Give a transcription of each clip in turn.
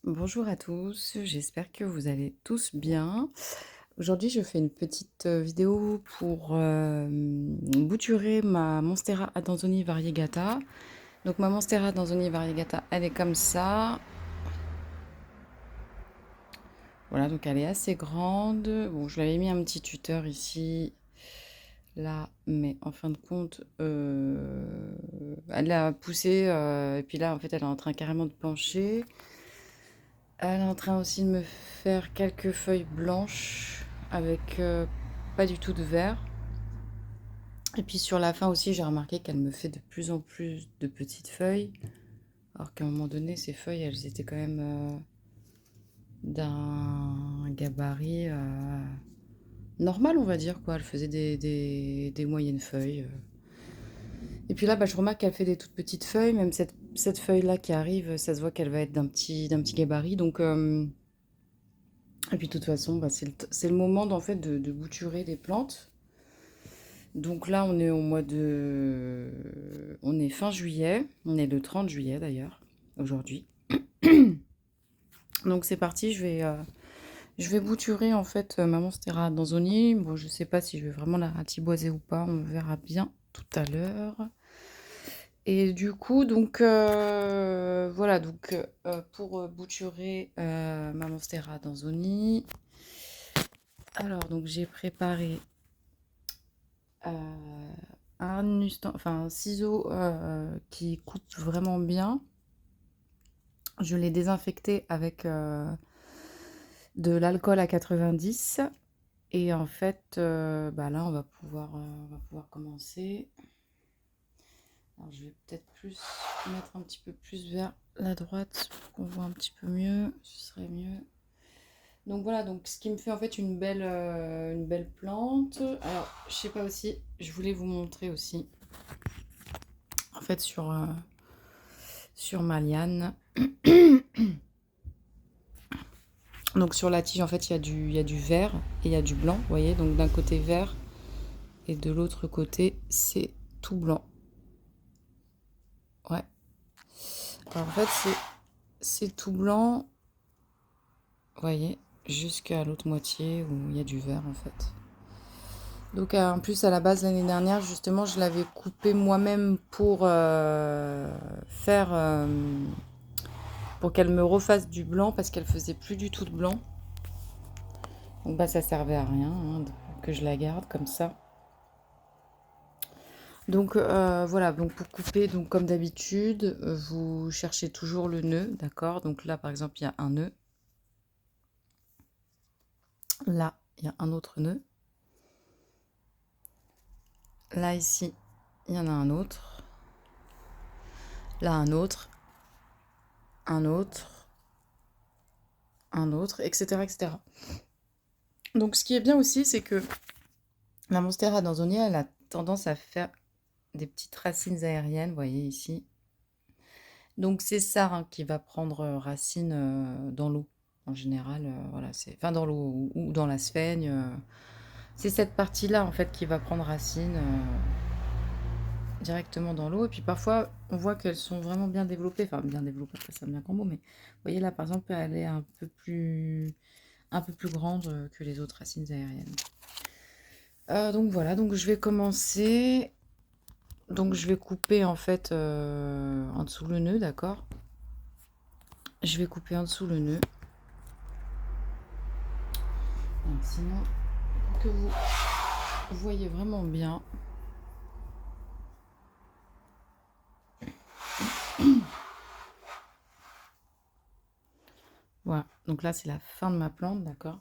Bonjour à tous, j'espère que vous allez tous bien. Aujourd'hui, je fais une petite vidéo pour bouturer ma Monstera Adansonii variegata. Donc ma Monstera Adansonii variegata, elle est comme ça. Voilà, donc elle est assez grande. Bon, je l'avais mis un petit tuteur ici, là, mais en fin de compte, elle a poussé, et puis là, en fait, elle est en train carrément de pencher. Elle est en train aussi de me faire quelques feuilles blanches avec pas du tout de vert. Et puis sur la fin aussi, j'ai remarqué qu'elle me fait de plus en plus de petites feuilles. Alors qu'à un moment donné, ces feuilles, elles étaient quand même d'un gabarit normal, on va dire, quoi. Elle faisait des moyennes feuilles. Et puis là, bah, je remarque qu'elle fait des toutes petites feuilles. Même cette feuille-là qui arrive, ça se voit qu'elle va être d'un petit gabarit. Donc, et puis de toute façon, bah, c'est le moment en fait, de bouturer les plantes. Donc là, on est au mois de... On est fin juillet. On est le 30 juillet d'ailleurs, aujourd'hui. Donc c'est parti, je vais bouturer en fait ma Monstera Danzoni. Bon, je sais pas si je vais vraiment la ratiboiser ou pas, on verra bien tout à l'heure. Et du coup, donc voilà, donc pour bouturer ma Monstera Danzoni. Alors, donc j'ai préparé un ciseau qui coupe vraiment bien. Je l'ai désinfecté avec de l'alcool à 90. Et en fait, bah là, on va pouvoir commencer. Alors, je vais peut-être plus mettre un petit peu plus vers la droite pour qu'on voit un petit peu mieux. Ce serait mieux. Donc voilà, donc ce qui me fait en fait une belle plante. Alors, je sais pas aussi, je voulais vous montrer aussi, en fait, sur ma liane. Donc sur la tige, en fait, il y a du vert et il y a du blanc, vous voyez. Donc d'un côté vert et de l'autre côté, c'est tout blanc. Ouais. Alors en fait, c'est tout blanc, vous voyez, jusqu'à l'autre moitié où il y a du vert, en fait. Donc en plus, à la base, l'année dernière, justement, je l'avais coupé moi-même pour faire... pour qu'elle me refasse du blanc parce qu'elle faisait plus du tout de blanc. Donc bah ça servait à rien hein, que je la garde comme ça. Donc voilà, donc pour couper, donc comme d'habitude, vous cherchez toujours le nœud, d'accord? Donc là par exemple il y a un nœud. Là il y a un autre nœud. Là ici il y en a un autre. Là un autre, un autre, un autre, etc. etc. Donc ce qui est bien aussi c'est que la Monstera danzonia elle a tendance à faire des petites racines aériennes, vous voyez ici. Donc c'est ça hein, qui va prendre racine dans l'eau. En général, voilà, enfin dans l'eau ou dans la sphaigne. C'est cette partie-là en fait qui va prendre racine directement dans l'eau. Et puis parfois, on voit qu'elles sont vraiment bien développées. Enfin, bien développées, après ça bien qu'en mot, mais vous voyez là par exemple, elle est un peu plus grande que les autres racines aériennes. Donc voilà, donc je vais commencer. Donc je vais couper en fait en dessous le nœud, d'accord? Je vais couper en dessous le nœud. Donc, sinon, pour que vous voyez vraiment bien. Voilà, donc là c'est la fin de ma plante, d'accord?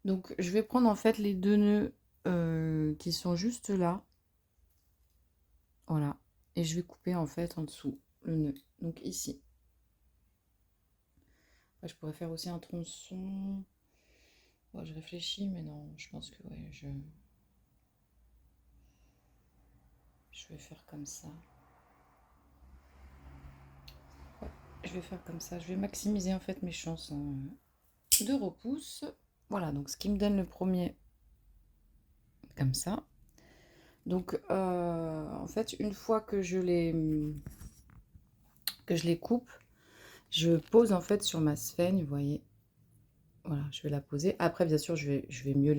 Donc je vais prendre en fait les deux nœuds qui sont juste là. Voilà. Et je vais couper en fait en dessous le nœud. Donc ici. Après, je pourrais faire aussi un tronçon. Ouais, je réfléchis, mais non, je pense que ouais, je vais faire comme ça. Ouais, je vais faire comme ça. Je vais maximiser en fait mes chances de repousse. Voilà, donc ce qui me donne le premier comme ça. Donc en fait, une fois que je les coupe, Je pose en fait sur ma sphène, vous voyez. Voilà, je vais la poser. Après, bien sûr, je vais mieux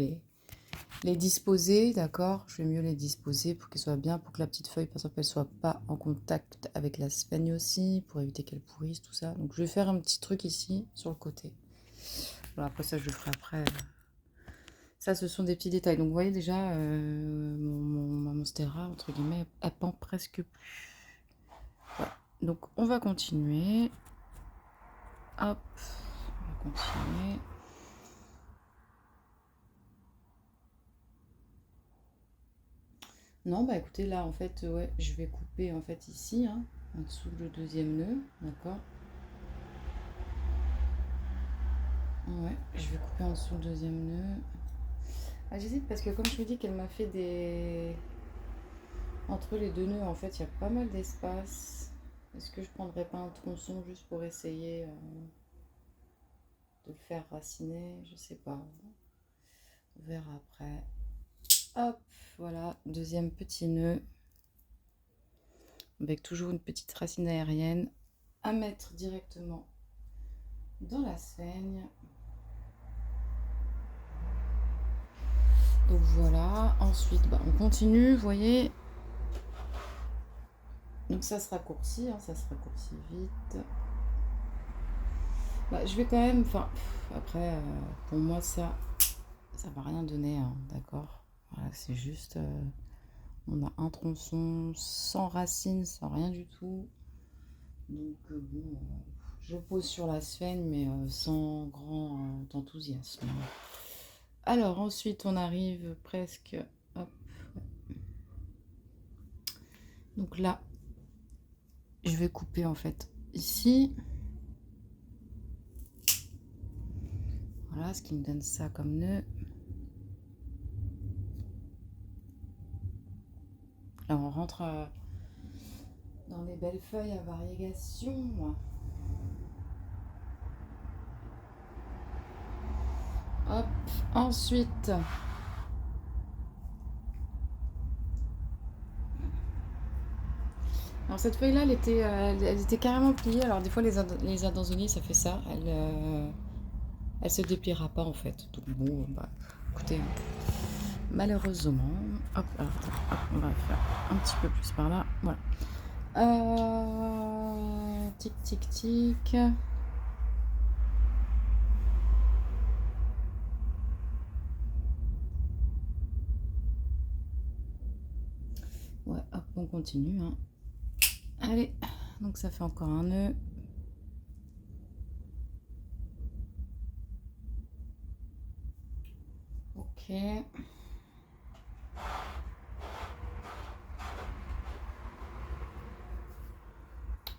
les disposer, d'accord? Je vais mieux les disposer pour qu'elles soient bien, pour que la petite feuille, par exemple, elle soit pas en contact avec la sphène aussi, pour éviter qu'elle pourrisse, tout ça. Donc, je vais faire un petit truc ici, sur le côté. Voilà, après ça, je le ferai après. Ça, ce sont des petits détails. Donc, vous voyez déjà, ma monstera, entre guillemets, elle pend presque plus. Voilà. Donc, on va continuer. Hop, on va continuer. Non, bah écoutez, là, en fait, ouais, je vais couper, en fait, ici, hein, en dessous le deuxième nœud, d'accord? Ouais, je vais couper en dessous le deuxième nœud. Ah, j'hésite parce que comme je vous dis qu'elle m'a fait des... Entre les deux nœuds, en fait, il y a pas mal d'espace. Est-ce que je prendrais pas un tronçon juste pour essayer de le faire raciner? Je sais pas. On verra après. Hop, voilà, deuxième petit nœud. Avec toujours une petite racine aérienne à mettre directement dans la sphène. Donc voilà, ensuite bah, on continue, vous voyez. Donc ça se raccourcit, hein, ça se raccourcit vite. Bah, je vais quand même, enfin, après, pour moi ça va rien donner, hein, d'accord. Voilà, c'est juste, on a un tronçon sans racine, sans rien du tout. Donc bon, je pose sur la sphène, mais sans grand enthousiasme. Alors ensuite on arrive presque, hop. Donc là, je vais couper en fait ici. Voilà ce qui me donne ça comme nœud. Là on rentre dans les belles feuilles à variegation. Hop, ensuite. Alors cette feuille là elle était carrément pliée. Alors des fois les adanzoniers ça fait ça. Elle se dépliera pas en fait. Donc bon, bah écoutez, malheureusement, hop, alors, hop, on va faire un petit peu plus par là. Voilà. Tic tic tic. Ouais, hop, on continue. Hein. Allez, donc ça fait encore un nœud. Ok.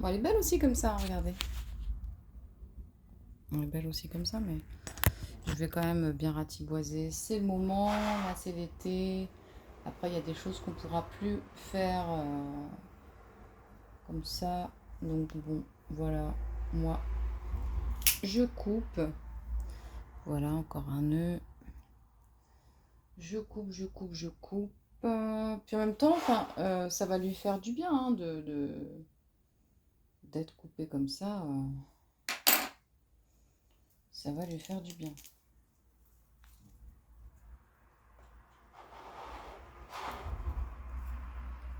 Bon, elle est belle aussi comme ça, hein, regardez. Elle est belle aussi comme ça, mais je vais quand même bien ratiboiser. C'est le moment, là c'est l'été. Après, il y a des choses qu'on ne pourra plus faire comme ça. Donc bon, voilà, moi, je coupe. Voilà, encore un nœud. Je coupe, je coupe, je coupe. Puis en même temps, enfin, ça va lui faire du bien hein, d'être coupé comme ça. Ça va lui faire du bien.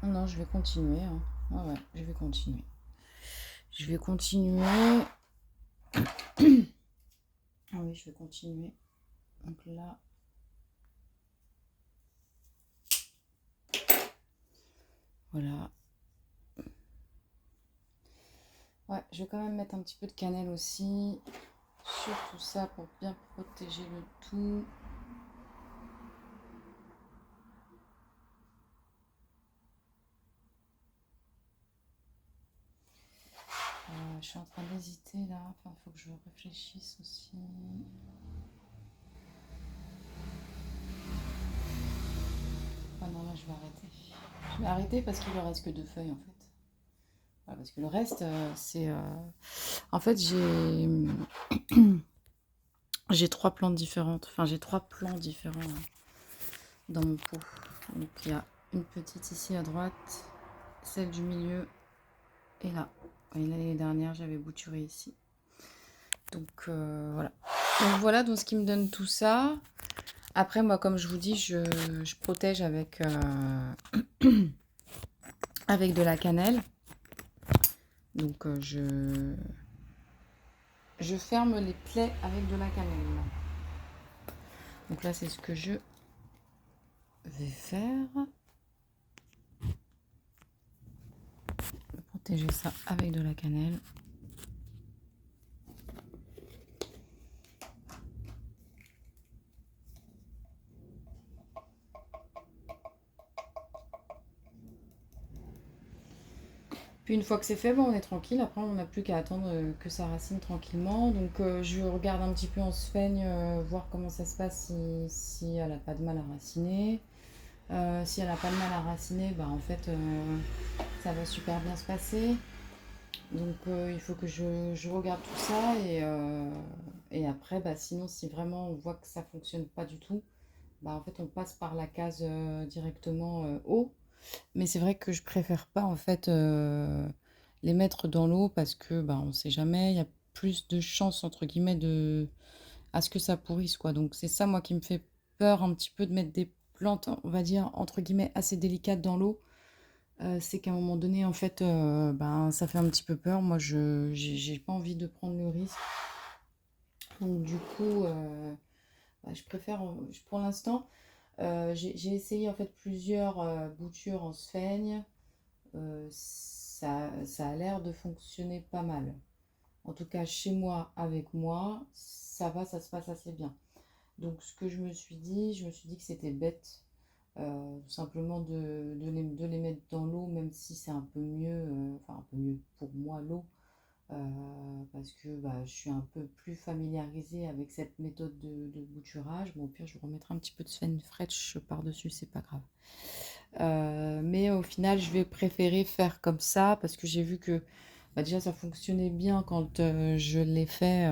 Non, je vais continuer. Hein. Ah ouais, je vais continuer. Je vais continuer. Ah oui, je vais continuer. Donc là. Voilà. Ouais, je vais quand même mettre un petit peu de cannelle aussi. Sur tout ça pour bien protéger le tout. Je suis en train d'hésiter là. Enfin, il faut que je réfléchisse aussi. Ah non, là, je vais arrêter. Je vais arrêter parce qu'il ne reste que 2 feuilles en fait. Voilà, parce que le reste, c'est... En fait, j'ai 3 plantes différentes. Enfin, j'ai 3 plants différents dans mon pot. Donc, il y a une petite ici à droite, celle du milieu et là. Et l'année dernière, j'avais bouturé ici. Donc voilà. Donc voilà donc ce qui me donne tout ça. Après moi comme je vous dis je protège avec, avec de la cannelle. Donc je ferme les plaies avec de la cannelle. Donc là c'est ce que je vais faire. Protéger ça avec de la cannelle. Puis une fois que c'est fait, bon, on est tranquille. Après, on n'a plus qu'à attendre que ça racine tranquillement. Donc je regarde un petit peu en sphaigne, voir comment ça se passe si elle n'a pas de mal à raciner. Si elle n'a pas de mal à raciner, bah en fait ça va super bien se passer. Donc il faut que je regarde tout ça et après, bah, sinon si vraiment on voit que ça fonctionne pas du tout, bah en fait on passe par la case directement eau. Mais c'est vrai que je préfère pas en fait les mettre dans l'eau parce que bah on sait jamais, il y a plus de chances entre guillemets de à ce que ça pourrisse quoi. Donc c'est ça moi qui me fait peur un petit peu de mettre des plantes, on va dire entre guillemets assez délicates dans l'eau. C'est qu'à un moment donné en fait ben ça fait un petit peu peur. Moi j'ai pas envie de prendre le risque. Donc du coup bah, je préfère pour l'instant j'ai essayé en fait plusieurs boutures en sphaigne. Ça a l'air de fonctionner pas mal. En tout cas, chez moi, avec moi, ça va, ça se passe assez bien. Donc, ce que je me suis dit que c'était bête, tout simplement de les mettre dans l'eau, même si c'est un peu mieux, enfin un peu mieux pour moi l'eau, parce que bah, je suis un peu plus familiarisée avec cette méthode de bouturage. Bon, au pire, je vais remettre un petit peu de Sven Fraiche par-dessus, c'est pas grave. Mais au final, je vais préférer faire comme ça parce que j'ai vu que bah, déjà ça fonctionnait bien quand je l'ai fait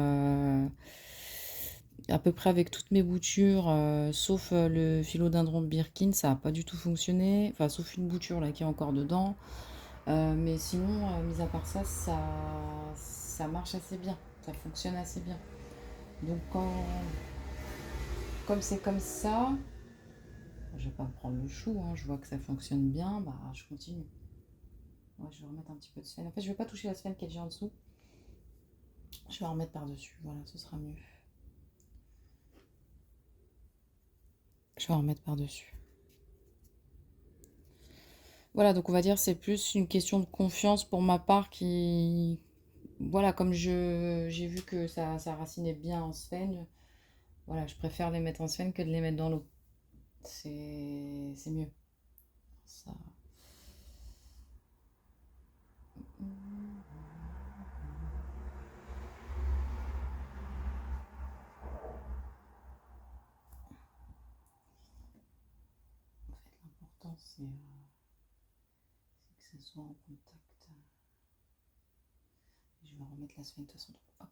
à peu près avec toutes mes boutures, sauf le philodendron Birkin, ça n'a pas du tout fonctionné. Enfin, sauf une bouture là qui est encore dedans. Mais sinon, mis à part ça, ça marche assez bien. Ça fonctionne assez bien. Donc, comme c'est comme ça, je vais pas me prendre le chou, hein, je vois que ça fonctionne bien, bah je continue. Ouais, je vais remettre un petit peu de sphène. En fait, je vais pas toucher la sphène qui est déjà en dessous. Je vais en remettre par-dessus. Voilà, ce sera mieux. Je vais en remettre par-dessus. Voilà, donc on va dire c'est plus une question de confiance pour ma part qui... Voilà, comme j'ai vu que ça racinait bien en sphène, voilà, je préfère les mettre en sphène que de les mettre dans l'eau. C'est mieux. Ça... En fait, l'important c'est que ça soit en contact. Je vais remettre la sphène de toute façon. Hop,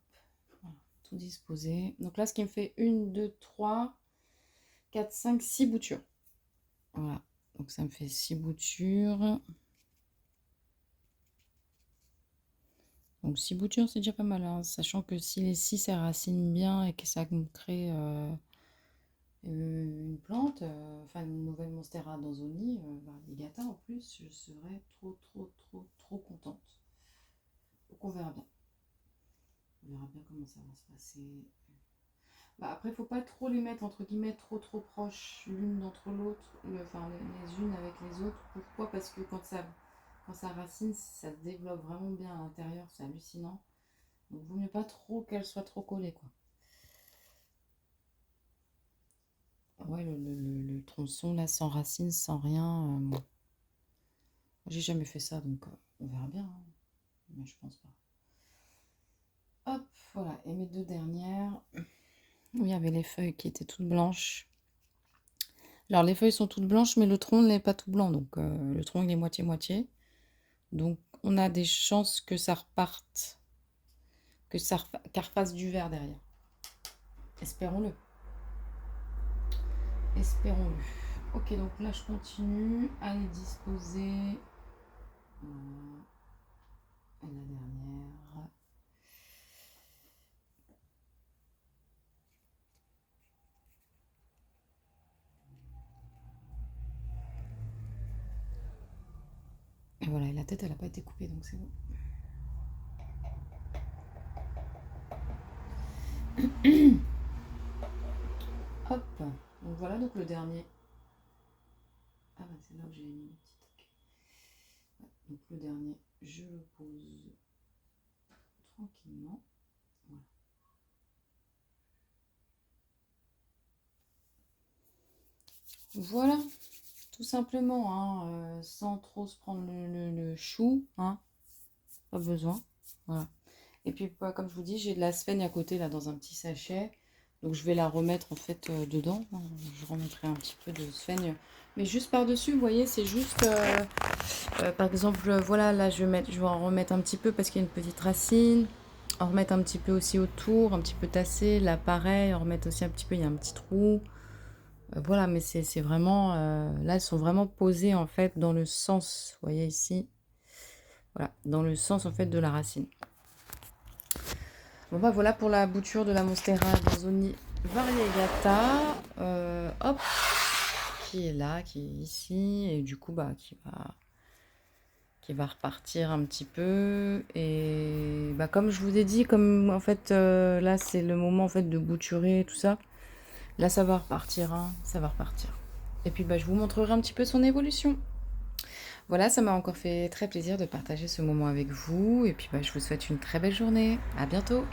voilà, tout disposé. Donc là, ce qui me fait 1, 2, 3, 4, 5, 6 boutures. Voilà, donc ça me fait 6 boutures. Donc 6 boutures, c'est déjà pas mal, hein, sachant que si les 6 elles racinent bien et que ça me crée une plante, enfin une nouvelle Monstera danzoni, variegata en plus, je serais trop contente. Donc on verra bien. On verra bien comment ça va se passer. Bah, après, faut pas trop les mettre entre guillemets trop proches l'une d'entre l'autre, enfin les unes avec les autres. Pourquoi? Parce que quand ça racine, ça se développe vraiment bien à l'intérieur, c'est hallucinant. Donc vaut mieux pas trop qu'elles soient trop collées quoi. Ouais, le tronçon là sans racine, sans rien. J'ai jamais fait ça donc on verra bien, hein. Mais je pense pas. Hop, voilà. Et mes deux dernières, où il y avait les feuilles qui étaient toutes blanches. Alors les feuilles sont toutes blanches, mais le tronc n'est pas tout blanc. Donc le tronc il est moitié-moitié. Donc on a des chances que ça reparte, qu'elle refasse du vert derrière. Espérons-le. Espérons-le. Ok, donc là je continue à les disposer. Voilà. Et la dernière. Et voilà, et la tête, elle n'a pas été coupée, donc c'est bon. Hop. Donc voilà, donc le dernier. Ah bah c'est là où j'ai mis le petit tac. Ouais, donc le dernier, je le pose tranquillement. Voilà, tout simplement, hein, sans trop se prendre le chou, hein, pas besoin. Voilà. Et puis, comme je vous dis, j'ai de la sphène à côté, là, dans un petit sachet. Donc, je vais la remettre, en fait, dedans. Je remettrai un petit peu de sphène, mais juste par-dessus, vous voyez, c'est juste... par exemple, voilà, là, je vais en remettre un petit peu parce qu'il y a une petite racine. En remettre un petit peu aussi autour, un petit peu tassé. Là, pareil, en remettre aussi un petit peu, il y a un petit trou. Voilà, mais c'est vraiment... là, elles sont vraiment posées, en fait, dans le sens, vous voyez ici. Voilà, dans le sens, en fait, de la racine. Bon bah voilà pour la bouture de la Monstera Barzoni variegata, hop, qui est là, qui est ici, et du coup bah qui va repartir un petit peu. Et bah comme je vous ai dit, comme en fait là c'est le moment en fait de bouturer tout ça, là ça va repartir, hein, ça va repartir. Et puis bah je vous montrerai un petit peu son évolution. Voilà, ça m'a encore fait très plaisir de partager ce moment avec vous, et puis bah je vous souhaite une très belle journée. À bientôt.